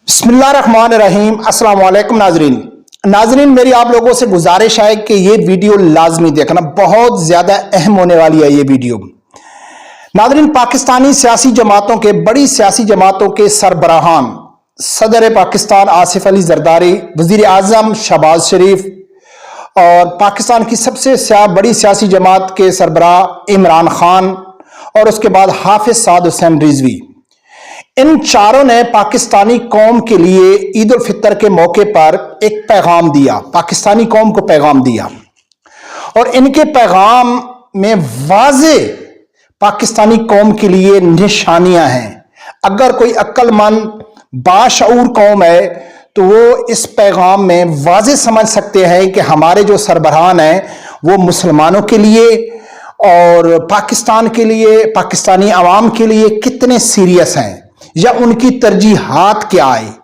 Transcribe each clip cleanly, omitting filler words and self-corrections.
बिस्मिल्लाहिर्रहमानिर्रहीम। अस्सलाम वालेकुम नाजरीन, मेरी आप लोगों से गुजारिश है कि ये वीडियो लाजमी देखना, बहुत ज़्यादा अहम होने वाली है ये वीडियो। नाजरीन, पाकिस्तानी सियासी जमातों के बड़ी सियासी जमातों के सरबराहान सदर पाकिस्तान आसिफ अली जरदारी, वज़ीर आज़म शहबाज शरीफ और पाकिस्तान की सबसे बड़ी सियासी जमात के सरबराह इमरान खान और उसके बाद हाफिज साद हुसैन रिजवी, इन चारों ने पाकिस्तानी कौम के लिए ईद उल फितर के मौके पर एक पैगाम दिया, पाकिस्तानी कौम को पैगाम दिया। और इनके पैगाम में वाज़े पाकिस्तानी कौम के लिए निशानियां हैं। अगर कोई अक्लमंद बाशऊर कौम है तो वो इस पैगाम में वाज़े समझ सकते हैं कि हमारे जो सरबराहान हैं वो मुसलमानों के लिए और पाकिस्तान के लिए, पाकिस्तानी अवाम के लिए कितने सीरियस हैं या उनकी तरजीहात क्या है।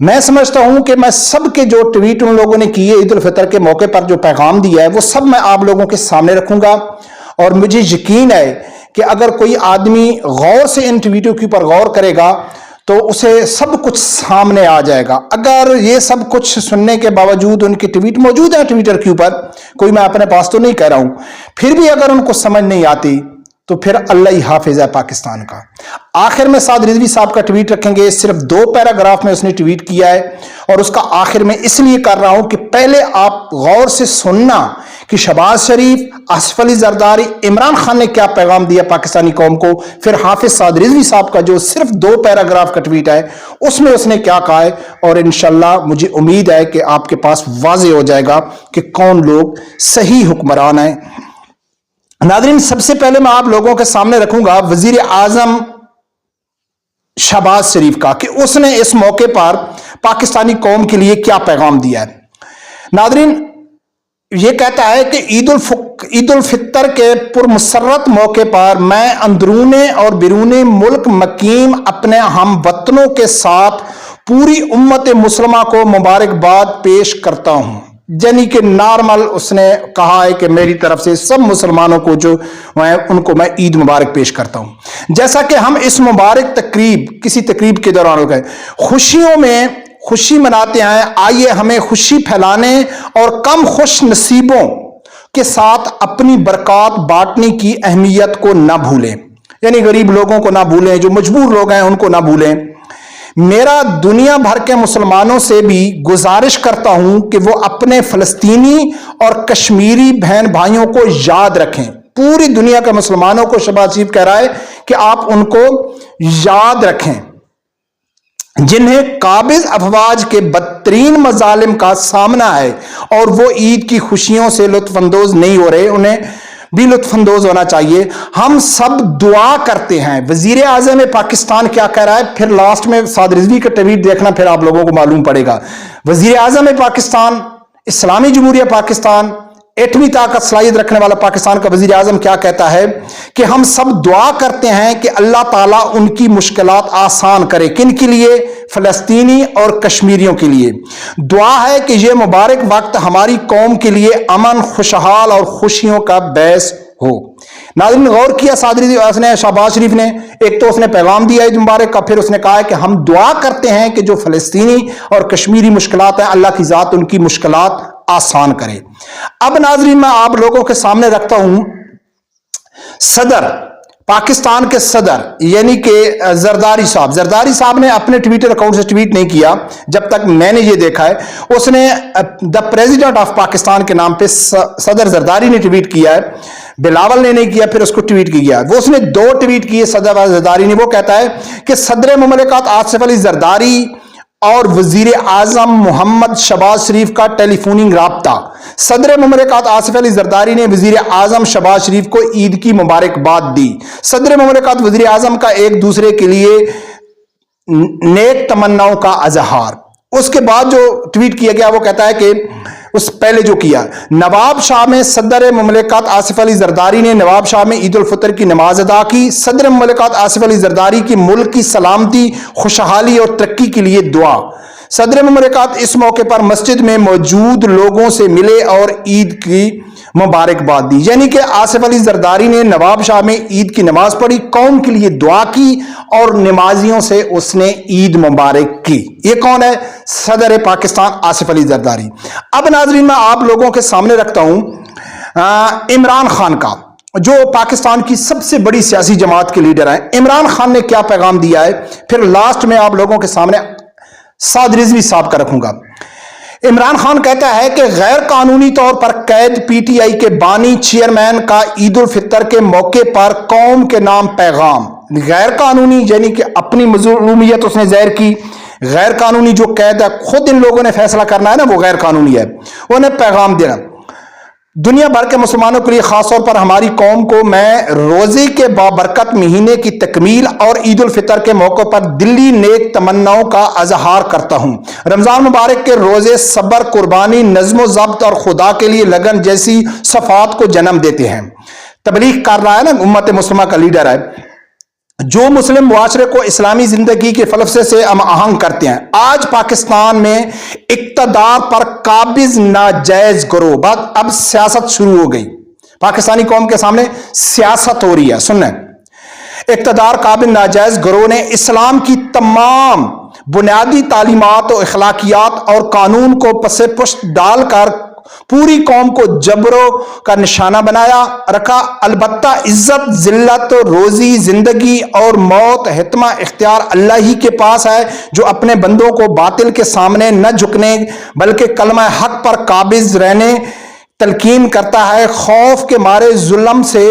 मैं समझता हूं कि मैं सबके जो ट्वीट उन लोगों ने किए ईद उल फितर के मौके पर जो पैगाम दिया है वो सब मैं आप लोगों के सामने रखूंगा। और मुझे यकीन है कि अगर कोई आदमी गौर से इन ट्वीटों के ऊपर गौर करेगा तो उसे सब कुछ सामने आ जाएगा। अगर ये सब कुछ सुनने के बावजूद उनके ट्वीट मौजूद है ट्विटर के ऊपर, कोई मैं अपने पास तो नहीं कह रहा हूं, फिर भी अगर उनको समझ नहीं आती तो फिर अल्लाह ही हाफिज है पाकिस्तान का। आखिर में साद रिजवी साहब का ट्वीट रखेंगे, सिर्फ 2 पैराग्राफ में उसने ट्वीट किया है और उसका आखिर में इसलिए कर रहा हूं कि पहले आप गौर से सुनना कि शहबाज शरीफ, आसिफ अली जरदारी, इमरान खान ने क्या पैगाम दिया पाकिस्तानी कौम को, फिर हाफिज साद रिजवी साहब का जो सिर्फ 2 पैराग्राफ का ट्वीट है उसमें उसने क्या कहा है। और इंशाल्लाह मुझे उम्मीद है कि आपके पास वाज़े हो जाएगा कि कौन लोग सही हुक्मरान हैं। नाज़रीन, सबसे पहले मैं आप लोगों के सामने रखूंगा वजीर आजम शहबाज शरीफ का कि उसने इस मौके पर पाकिस्तानी कौम के लिए क्या पैगाम दिया है। नाज़रीन, यह कहता है कि ईद उल फितर के पुरमसरत मौके पर मैं अंदरूने और बिरूने मुल्क मकीम अपने हम वतनों के साथ पूरी उम्मत मुसलमा को मुबारकबाद पेश करता हूं। यानी कि नॉर्मल उसने कहा है कि मेरी तरफ से सब मुसलमानों को जो है उनको मैं ईद मुबारक पेश करता हूं। जैसा कि हम इस मुबारक तकरीब किसी तकरीब के दौरान हो गए खुशियों में खुशी मनाते हैं, आइए हमें खुशी फैलाने और कम खुश नसीबों के साथ अपनी बरकत बांटने की अहमियत को ना भूलें। यानी गरीब लोगों को ना भूलें, जो मजबूर लोग हैं उनको ना भूलें। मेरा दुनिया भर के मुसलमानों से भी गुजारिश करता हूं कि वो अपने फलस्तीनी और कश्मीरी बहन भाइयों को याद रखें। पूरी दुनिया के मुसलमानों को शहबाज शरीफ कह रहा है कि आप उनको याद रखें जिन्हें काबिज अफवाज के बदतरीन मजालिम का सामना है और वो ईद की खुशियों से लुत्फानंदोज नहीं हो रहे, उन्हें भी लुत्फानंदोज होना चाहिए। हम सब दुआ करते हैं। वजीर आज़म पाकिस्तान क्या कह रहा है, फिर लास्ट में साद रिजवी का ट्वीट देखना, फिर आप लोगों को मालूम पड़ेगा। वजीर आज़म पाकिस्तान, इस्लामी जमहूरिया पाकिस्तान, 8वीं ताकत सलाहियत रखने वाला पाकिस्तान का वजीर आज़म क्या कहता है कि हम सब दुआ करते हैं कि अल्लाह ताला उनकी मुश्किलात आसान करे। किन के लिए? फलस्तीनी और कश्मीरियों के लिए। दुआ है कि यह मुबारक वक्त हमारी कौम के लिए अमन, खुशहाल और खुशियों का बैस हो। नाज़रीन, गौर किया उसने शहबाज शरीफ ने, एक तो उसने पैगाम दिया ईद मुबारक का, फिर उसने कहा है कि हम दुआ करते हैं कि जो फलस्तीनी और कश्मीरी मुश्किलात हैं अल्लाह की जात उनकी मुश्किलात आसान करे। अब नाज़रीन, मैं आप लोगों के सामने रखता हूं सदर पाकिस्तान के सदर यानी कि जरदारी साहब ने अपने ट्विटर अकाउंट से ट्वीट नहीं किया जब तक मैंने ये देखा है। उसने द प्रेसिडेंट ऑफ पाकिस्तान के नाम पे सदर जरदारी ने ट्वीट किया है, बिलावल ने नहीं किया, फिर उसको ट्वीट किया। वो उसने 2 ट्वीट किए सदर जरदारी ने। वो कहता है कि सदर मुमलिकत आसिफ अली जरदारी और वजीर आजम मोहम्मद शहबाज शरीफ का टेलीफोनिक राब्ता। सदर मुमलिकत आसिफ अली जरदारी ने वजीर आजम शहबाज शरीफ को ईद की मुबारकबाद दी। सदर मुमलिकत वजीर आजम का एक दूसरे के लिए नेक तमन्नाओं का अजहार। उसके बाद जो ट्वीट किया गया वो कहता है कि उस पहले जो किया, नवाब शाह में सदर मुमलिकत आसिफ अली जरदारी ने नवाब शाह में ईद उल फितर की नमाज अदा की। सदर मुमलिकत आसिफ अली जरदारी की मुल्क की सलामती, खुशहाली और तरक्की के लिए दुआ। सदर मुमलिकत इस मौके पर मस्जिद में मौजूद लोगों से मिले और ईद की मुबारकबाद दी। यानी कि आसिफ अली जरदारी ने नवाब शाह में ईद की नमाज पढ़ी, कौम के लिए दुआ की और नमाजियों से उसने ईद मुबारक की। ये कौन है? सदर पाकिस्तान आसिफ अली जरदारी। अब नाजरीन मैं आप लोगों के सामने रखता हूं इमरान खान का, जो पाकिस्तान की सबसे बड़ी सियासी जमात के लीडर हैं। इमरान खान ने क्या पैगाम दिया है, फिर लास्ट में आप लोगों के सामने साद रिजवी साहब का रखूंगा। इमरान खान कहता है कि गैर कानूनी तौर पर कैद पीटीआई के बानी चेयरमैन का ईद उल फितर के मौके पर कौम के नाम पैगाम। गैर कानूनी यानी कि अपनी मजलूमियत उसने जाहिर की। गैर कानूनी जो कैद है, खुद इन लोगों ने फैसला करना है ना, वो गैर कानूनी है। उन्हें पैगाम देना दुनिया भर के मुसलमानों के लिए, खासतौर पर हमारी कौम को मैं रोजे के बाबरकत महीने की तकमील और ईद उल फितर के मौके पर दिली नेक तमन्नाओं का इजहार करता हूं। रमजान मुबारक के रोजे सब्र, कुर्बानी, नज़्म ज़ब्त और खुदा के लिए लगन जैसी सफात को जन्म देते हैं। तबलीग कर रहा है ना, उम्मत मुस्लिमा का लीडर है, जो मुस्लिम मुआशरे को इस्लामी जिंदगी के फलसफे से हम आहंग करते हैं। आज पाकिस्तान में इक्तदार पर काबिज नाजायज गिरोह, अब सियासत शुरू हो गई। पाकिस्तानी कौम के सामने सियासत हो रही है। सुनने, इक्तदार काबिज नाजायज गिरोह ने इस्लाम की तमाम बुनियादी तालीमात और अखलाकियात और कानून को पसे पुष्ट डालकर पूरी कौम को जबरों का निशाना बनाया रखा। अलबत्ता इज्जत, जिल्लत, रोजी, जिंदगी और मौत हितमा इख्तियार अल्लाह ही के पास है, जो अपने बंदों को बातिल के सामने न झुकने बल्कि कलमा हक पर काबिज रहने तलकीन करता है। खौफ के मारे जुल्म से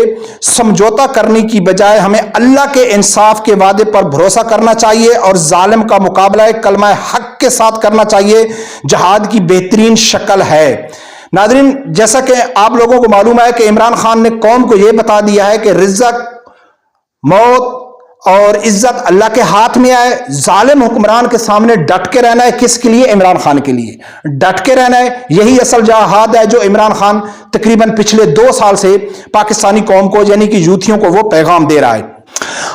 समझौता करने की बजाय हमें अल्लाह के इंसाफ के वादे पर भरोसा करना चाहिए और जालिम का मुकाबला कलमा हक के साथ करना चाहिए। जहाद की बेहतरीन शक्ल है। नाज़रीन, जैसा कि आप लोगों को मालूम है कि इमरान खान ने कौम को यह बता दिया है कि रिज़्क़, मौत और इज्जत अल्लाह के हाथ में है। जालिम हुक्मरान के सामने डट के रहना है। किसके लिए? इमरान खान के लिए डट के रहना है। यही असल जहाद है जो इमरान खान तकरीबन पिछले 2 साल से पाकिस्तानी कौम को यानी कि यूथियों को वो पैगाम दे रहा है।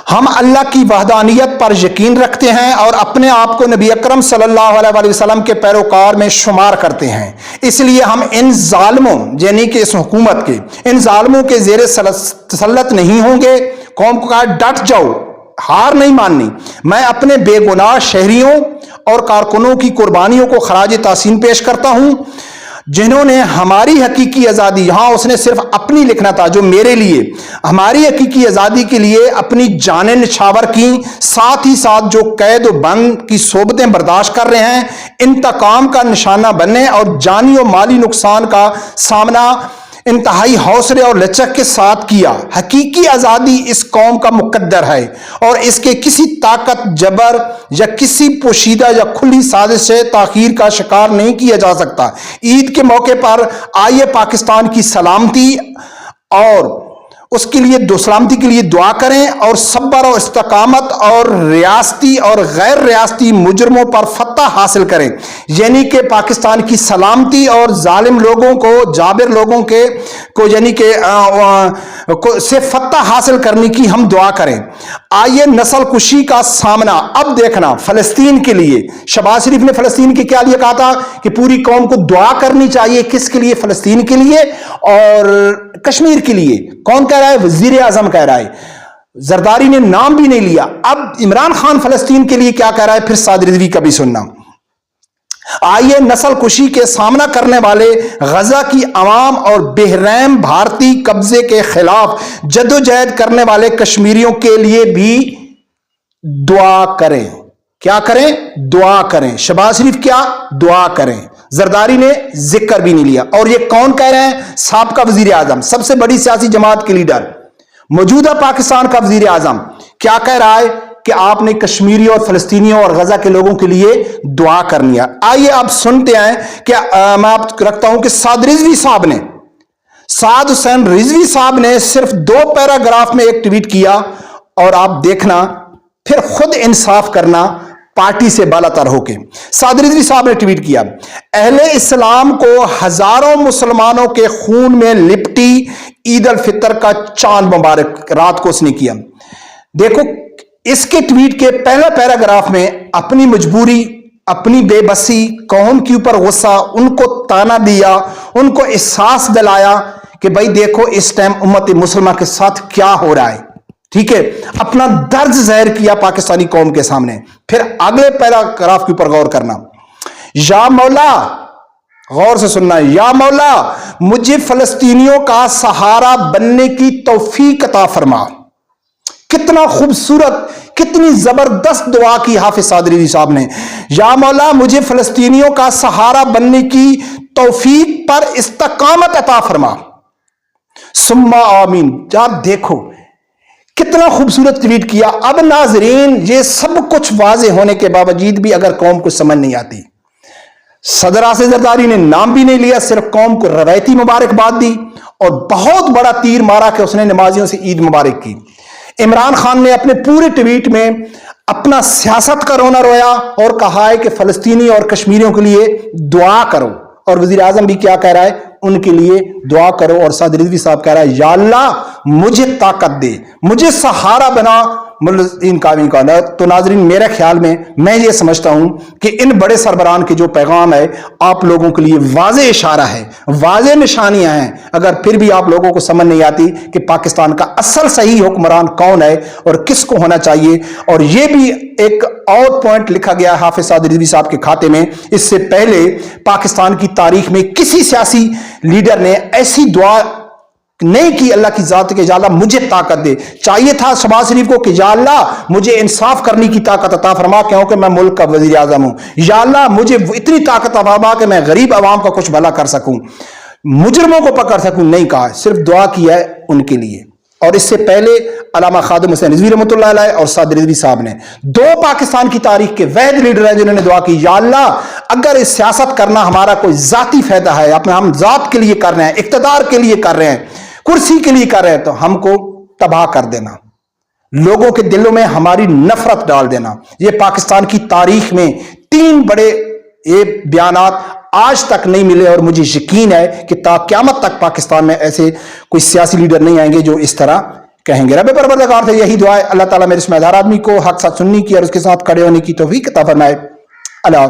हम अल्लाह की वहदानियत पर यकीन रखते हैं और अपने आप को नबी अकरम सल्लल्लाहु अलैहि वसल्लम के पैरोकार में शुमार करते हैं। इसलिए हम इन जालिमों यानी कि इस हुकूमत के इन जालिमों के जेर तसल्लत नहीं होंगे। कौम को कहा डट जाओ, हार नहीं माननी। मैं अपने बेगुनाह शहरियों और कारकुनों की कुर्बानियों को खराज तासीन पेश करता हूं, जिन्होंने हमारी हकीकी आज़ादी, यहां उसने सिर्फ अपनी लिखना था, जो मेरे लिए हमारी हकीकी आज़ादी के लिए अपनी जानें निछावर की, साथ ही साथ जो कैद और बंद की सोबतें बर्दाश्त कर रहे हैं, इंतकाम का निशाना बनने और जानी और माली नुकसान का सामना इंतहाई हौसले और लचक के साथ किया। हकीकी आज़ादी इस कौम का मुकद्दर है और इसके किसी ताकत, जबर या किसी पोशीदा या खुली साजिश से ताखीर का शिकार नहीं किया जा सकता। ईद के मौके पर आइए पाकिस्तान की सलामती और उसके लिए सलामती के लिए दुआ करें और सब्र और इस्तकामत और रियासती और गैर रियासती मुजरमों पर फतह हासिल करें। यानी कि पाकिस्तान की सलामती और जालिम लोगों को, जाबिर लोगों के को यानी कि से फतह हासिल करने की हम दुआ करें। आइए नस्ल कुशी का सामना अब देखना फलस्तीन के लिए। शहबाज शरीफ ने फलस्तीन के क्या लिए कहा था कि पूरी कौम को दुआ करनी चाहिए। किसके लिए? फलस्तीन के लिए और कश्मीर के लिए। कौन कह रहा है? वजीर आजम कह रहा है। जरदारी ने नाम भी नहीं लिया। अब इमरान खान फलस्तीन के लिए क्या कह रहा है, फिर साद रिजवी का भी सुनना। आइए नस्ल कुशी के सामना करने वाले गजा की अवाम और बेरहम भारतीय कब्जे के खिलाफ जद्दोजहद करने वाले कश्मीरियों के लिए भी दुआ करें। क्या करें? दुआ करें। शहबाज शरीफ क्या? दुआ करें। जरदारी ने जिक्र भी नहीं लिया। और ये कौन कह रहे हैं? साबका वजीर आजम, सबसे बड़ी सियासी जमात के लीडर, मौजूदा पाकिस्तान का वजीर आजम क्या कह रहा है कि आपने कश्मीरी और फलस्तीनियों और गजा के लोगों के लिए दुआ करनी है। आइए आप सुनते हैं कि मैं आपको रखता हूं कि साद रिजवी साहब ने, साद हुसैन रिजवी साहब ने सिर्फ 2 पैराग्राफ में एक ट्वीट किया और आप देखना, फिर खुद इंसाफ करना पार्टी से बालातर होके। साद रिजवी साहब ने ट्वीट किया, अहले इस्लाम को हजारों मुसलमानों के खून में लिपटी ईद उल फितर का चांद मुबारक। रात को उसने किया। देखो इसके ट्वीट के पहले पैराग्राफ में अपनी मजबूरी, अपनी बेबसी, कौम के ऊपर गुस्सा, उनको ताना दिया, उनको एहसास दिलाया کہ بھائی دیکھو اس ٹائم امت مسلمہ کے ساتھ کیا ہو رہا ہے، ٹھیک ہے، اپنا درد ظاہر کیا پاکستانی قوم کے سامنے. پھر اگلے پیراگراف کے اوپر غور کرنا. یا مولا، غور سے سننا، یا مولا مجھے فلسطینیوں کا سہارا بننے کی توفیق عطا فرما. کتنا خوبصورت، کتنی زبردست دعا کی حافظ سعد رضوی صاحب نے. یا مولا مجھے فلسطینیوں کا سہارا بننے کی توفیق پر استقامت عطا فرما. ثم آمین. آپ دیکھو کتنا خوبصورت ٹویٹ کیا. اب ناظرین یہ سب کچھ واضح ہونے کے باوجود بھی اگر قوم کو سمجھ نہیں آتی، صدر آصف زرداری نے نام بھی نہیں لیا، صرف قوم کو روایتی مبارکباد دی اور بہت بڑا تیر مارا کہ اس نے نمازیوں سے عید مبارک کی. عمران خان نے اپنے پورے ٹویٹ میں اپنا سیاست کا رونا رویا اور کہا ہے کہ فلسطینی اور کشمیریوں کے لیے دعا کرو، اور وزیر اعظم بھی کیا کہہ رہا ہے، ان کے لیے دعا کرو. اور سعد رضوی صاحب کہہ رہا ہے یا اللہ مجھے طاقت دے، مجھے سہارا بنا ان کامی کا. تو ناظرین میرے خیال میں یہ سمجھتا ہوں کہ ان بڑے سربراہان کے جو پیغام ہے آپ لوگوں کے لیے واضح اشارہ ہے، واضح نشانیاں ہیں. اگر پھر بھی آپ لوگوں کو سمجھ نہیں آتی کہ پاکستان کا اصل صحیح حکمران کون ہے اور کس کو ہونا چاہیے. اور یہ بھی ایک اور پوائنٹ لکھا گیا حافظ سعد رضوی صاحب کے کھاتے میں، اس سے پہلے پاکستان کی تاریخ میں کسی سیاسی لیڈر نے ایسی دعا نہیں کی اللہ کی ذات کے یا اللہ مجھے طاقت دے. چاہیے تھا شہباز شریف کو کہ یا اللہ مجھے انصاف کرنے کی طاقت عطا فرما کیونکہ میں ملک کا وزیر اعظم ہوں. یا اللہ مجھے اتنی طاقت عطا فرما کہ میں غریب عوام کا کچھ بھلا کر سکوں، مجرموں کو پکڑ سکوں. نہیں کہا، صرف دعا کی ہے ان کے لیے. اور اس سے پہلے علامہ خادم حسین رضوی رحمۃ اللہ علیہ اور سعد رضوی صاحب نے، دو پاکستان کی تاریخ کے واحد لیڈر ہیں جنہوں نے دعا کی یا اللہ اگر اس سیاست کرنا ہمارا کوئی ذاتی فائدہ ہے، اپنے ہم ذات کے لیے کر رہے ہیں، اقتدار کے لیے کر رہے ہیں، کرسی کے لیے کر رہے ہیں، تو ہم کو تباہ کر دینا، لوگوں کے دلوں میں ہماری نفرت ڈال دینا. یہ پاکستان کی تاریخ میں تین بڑے یہ بیانات آج تک نہیں ملے اور مجھے یقین ہے کہ تا قیامت تک پاکستان میں ایسے کوئی سیاسی لیڈر نہیں آئیں گے جو اس طرح کہیں گے. رب پروردگار سے یہی دعا ہے اللہ تعالیٰ میرے سمجھدار آدمی کو حق ساتھ سننے کی اور اس کے ساتھ کھڑے ہونے کی توفیق عطا فرمائے. اللہ